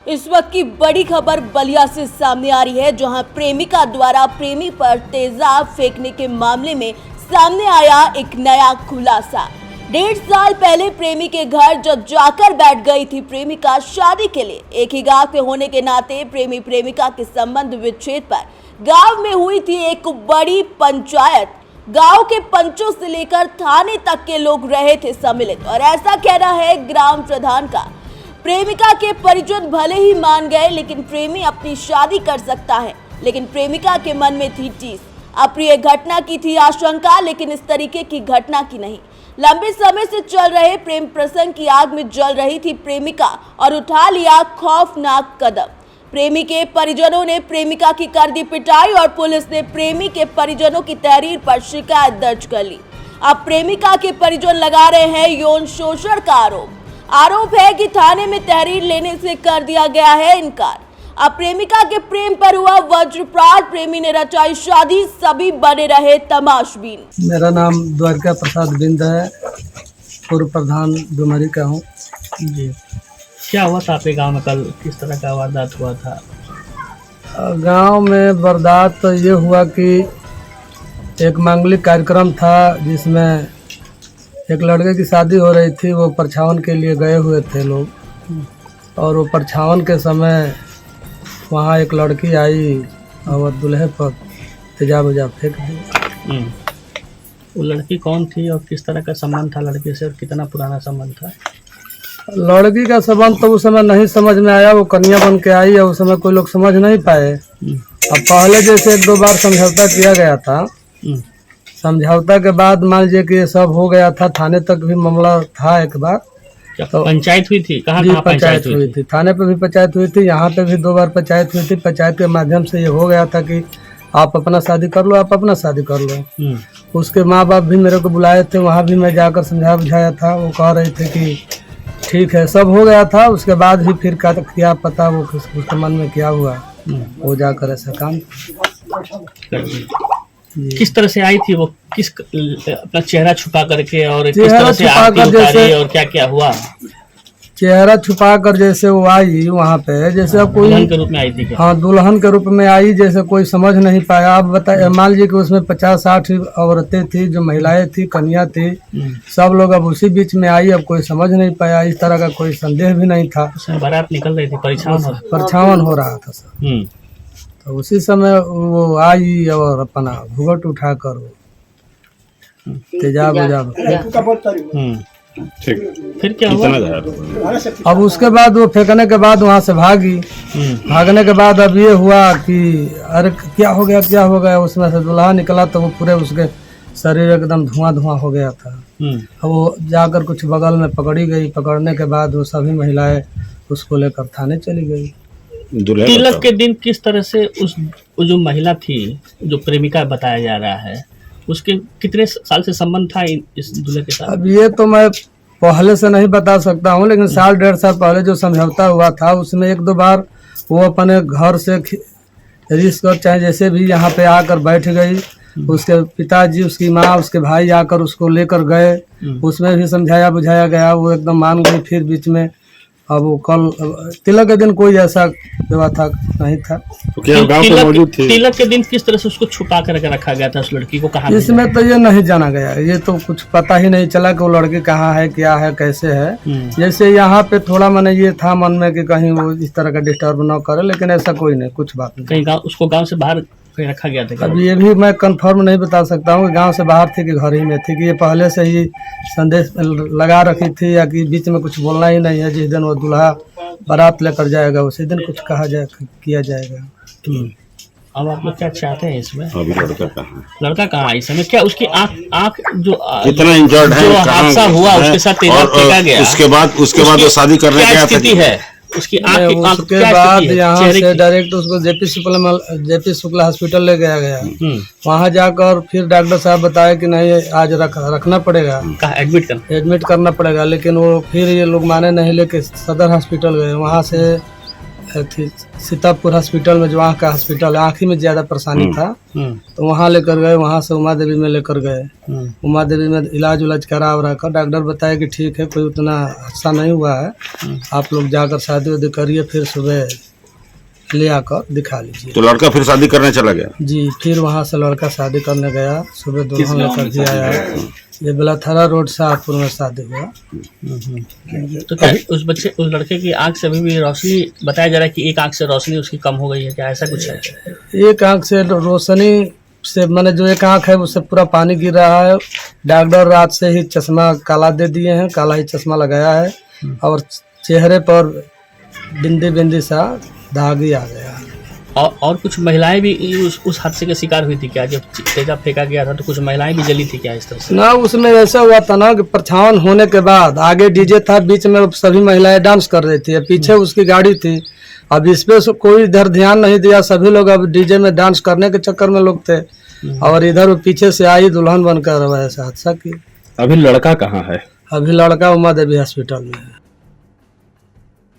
इस वक्त की बड़ी खबर बलिया से सामने आ रही है, जहां प्रेमिका द्वारा प्रेमी पर तेजाब फेंकने के मामले में सामने आया एक नया खुलासा। 1.5 साल पहले प्रेमी के घर जब जाकर बैठ गई थी प्रेमिका शादी के लिए। एक ही गांव के होने के नाते प्रेमी प्रेमिका के संबंध विच्छेद पर गांव में हुई थी एक बड़ी पंचायत। गांव के पंचों से लेकर थाने तक के लोग रहे थे सम्मिलित, और ऐसा कहना है ग्राम प्रधान का। प्रेमिका के परिजन भले ही मान गए, लेकिन प्रेमी अपनी शादी कर सकता है, लेकिन प्रेमिका के मन में थी टीस। अप्रिय घटना की थी आशंका, लेकिन इस तरीके की घटना की नहीं। लंबे समय से चल रहे प्रेम प्रसंग की आग में जल रही थी प्रेमिका और उठा लिया खौफनाक कदम। प्रेमी के परिजनों ने प्रेमिका की कर दी पिटाई और पुलिस ने प्रेमी के परिजनों की तहरीर पर शिकायत दर्ज कर ली। अब प्रेमिका के परिजन लगा रहे हैं यौन शोषण का आरोप है कि थाने में तहरीर लेने से कर दिया गया है इनकार। अब प्रेमिका के प्रेम पर हुआ वज्रपात, प्रेमी ने रचाई शादी, सभी बने रहे तमाशबीन। मेरा नाम द्वारका प्रसाद बिंद है, पूर्व प्रधान डुमरी का हूँ जी। क्या हुआ था आपके गांव में कल, किस तरह का वारदात हुआ था? गांव में वारदात तो ये हुआ कि एक मांगलिक कार्यक्रम था जिसमें एक लड़के की शादी हो रही थी। वो परछावन के लिए गए हुए थे लोग, और वो परछावन के समय वहाँ एक लड़की आई और दूल्हे पर तेजाब उजाब फेंक दी। वो लड़की कौन थी और किस तरह का संबंध था लड़के से, और कितना पुराना संबंध था? लड़की का संबंध तो उस समय नहीं समझ में आया। वो कन्या बन के आई और उस समय कोई लोग समझ नहीं पाए। अब पहले जैसे 1-2 बार समझौता किया गया था। समझौता के बाद मान लीजिए कि ये सब हो गया था, थाने तक भी मामला था एक बार। तो पंचायत हुई थी? कहाँ पंचायत हुई थी? थाने पे भी पंचायत हुई थी, यहाँ पे भी 2 बार पंचायत हुई थी। पंचायत के माध्यम से ये हो गया था कि आप अपना शादी कर लो, आप अपना शादी कर लो। उसके माँ बाप भी मेरे को बुलाए थे, वहाँ भी मैं जाकर समझा बुझाया था। वो कह रहे थे कि ठीक है, सब हो गया था। उसके बाद भी फिर क्या पता वो उसके मन में क्या हुआ, वो जाकर ऐसा काम। किस तरह से आई थी वो, किस अपना चेहरा छुपा करके, और किस तरह से आरती उतारी और क्या क्या हुआ? चेहरा छुपा कर जैसे वो आई वहाँ पे, जैसे अब कोई दुल्हन के रूप में आई थी क्या? हाँ, दुल्हन के रूप में आई, जैसे कोई समझ नहीं पाया। आप बताइए, मान लीजिए कि उसमें 50-60 औरतें थी, जो महिलाएं थी, कन्या थी, सब लोग अब उसी बीच में आई। अब कोई समझ नहीं पाया, इस तरह का कोई संदेह भी नहीं था। बारात निकल रही थी, परछावन हो रहा था सर। तो उसी समय वो आई और अपना घूंघट उठाकर तेजाब उजाब। फिर क्या हुआ? अब उसके बाद वो फेंकने के बाद वहाँ से भागी। भागने के बाद अब ये हुआ कि अरे क्या हो गया। उसमें से दूल्हा निकला तो वो पूरे उसके शरीर एकदम धुआं हो गया था। अब वो जाकर कुछ बगल में पकड़ी गई। पकड़ने के बाद वो सभी महिलाएं उसको लेकर थाने चली गई। तिलक के दिन किस तरह से वो जो महिला थी, जो प्रेमिका बताया जा रहा है, उसके कितने साल से संबंध था इस दूल्हे के साथ? अब ये तो मैं पहले से नहीं बता सकता हूँ, लेकिन 1.5 साल पहले जो समझौता हुआ था उसमें 1-2 बार वो अपने घर से रिश्क और चाहे जैसे भी यहाँ पे आकर बैठ गई। उसके पिताजी, उसकी माँ, उसके भाई आकर उसको लेकर गए। उसमें भी समझाया बुझाया गया, वो एकदम मान गई। फिर बीच में अब वो कल तिलक के दिन कोई ऐसा व्यवस्था नहीं था। तो क्या गांव में मौजूद थे? तिलक के दिन किस तरह से उसको छुपा कर रखा गया था? उस लड़की को कहाँ? इसमें तो ये नहीं जाना गया, ये तो कुछ पता ही नहीं चला कि वो लड़की कहाँ है, क्या है, कैसे है। जैसे यहाँ पे थोड़ा मैंने ये था मन में कि कहीं वो इस तरह का डिस्टर्ब न करे, लेकिन ऐसा कोई नहीं, कुछ बात नहीं। कहीं उसको गाँव से बाहर रखा गया था? अब ये भी मैं कंफर्म नहीं बता सकता हूँ कि गांव से बाहर थी कि घर ही में थी, कि ये पहले से ही संदेश लगा रखी थी, या कि बीच में कुछ बोलना ही नहीं है। जिस दिन वो दूल्हा बारात लेकर जाएगा उसी दिन कुछ किया जाएगा। अब आप लोग क्या चाहते हैं इसमें? अभी लड़का कहाँ है इस समय? क्या उसकी आँख जो कितना इंजर्ड है, जो हादसा हुआ उसके साथ तेजाब फेंका गया, उसके बाद वो शादी करने गया था, स्थिति है उसकी उसके बाद यहाँ से डायरेक्ट उसको जेपी शुक्ला हॉस्पिटल ले गया। वहाँ जाकर फिर डॉक्टर साहब बताए कि नहीं, आज रखना पड़ेगा, एडमिट करना पड़ेगा। लेकिन वो फिर ये लोग माने नहीं, लेके सदर हॉस्पिटल गए। वहाँ से थी सीतापुर हॉस्पिटल में, जो वहाँ का हॉस्पिटल है, आँखी में ज़्यादा परेशानी था तो वहाँ लेकर गए। वहाँ से उमा देवी में लेकर गए। उमा देवी में इलाज उलाज करा वरा कर डॉक्टर बताया कि ठीक है, कोई उतना अच्छा नहीं हुआ है, आप लोग जाकर शादी वादी करिए, फिर सुबह ले आकर दिखा लीजिए। तो लड़का फिर शादी करने चला गया? जी, फिर वहाँ से लड़का शादी करने गया, सुबह दुल्हन लेकर के आया। ये बेलाथरा रोड शाहपुर में शादी हुआ। तो क्या उस लड़के की आंख से अभी भी रोशनी, बताया जा रहा है कि एक आंख से रोशनी उसकी कम हो गई है, क्या ऐसा कुछ है? एक आंख से रोशनी से मैंने जो एक आंख है उससे पूरा पानी गिर रहा है। डॉक्टर रात से ही चश्मा काला दे दिए हैं, काला ही चश्मा लगाया है और चेहरे पर बिंदी बिंदी सा दाग ही आ गया। और कुछ महिलाएं भी उस हादसे के शिकार हुई थी क्या? जब तेजाब फेंका गया था तो कुछ महिलाएं भी जली थी क्या इस तरह से? ना, उसमें ऐसा हुआ था ना कि परछावन होने के बाद आगे डीजे था, बीच में सभी महिलाएं डांस कर रही थी, पीछे उसकी गाड़ी थी। अब इस पे कोई इधर ध्यान नहीं दिया, सभी लोग अब डीजे में डांस करने के चक्कर में लोग थे और इधर वो पीछे से आई दुल्हन बनकर ऐसा हादसा की। अभी लड़का कहाँ है? अभी लड़का उमा देवी हॉस्पिटल में है।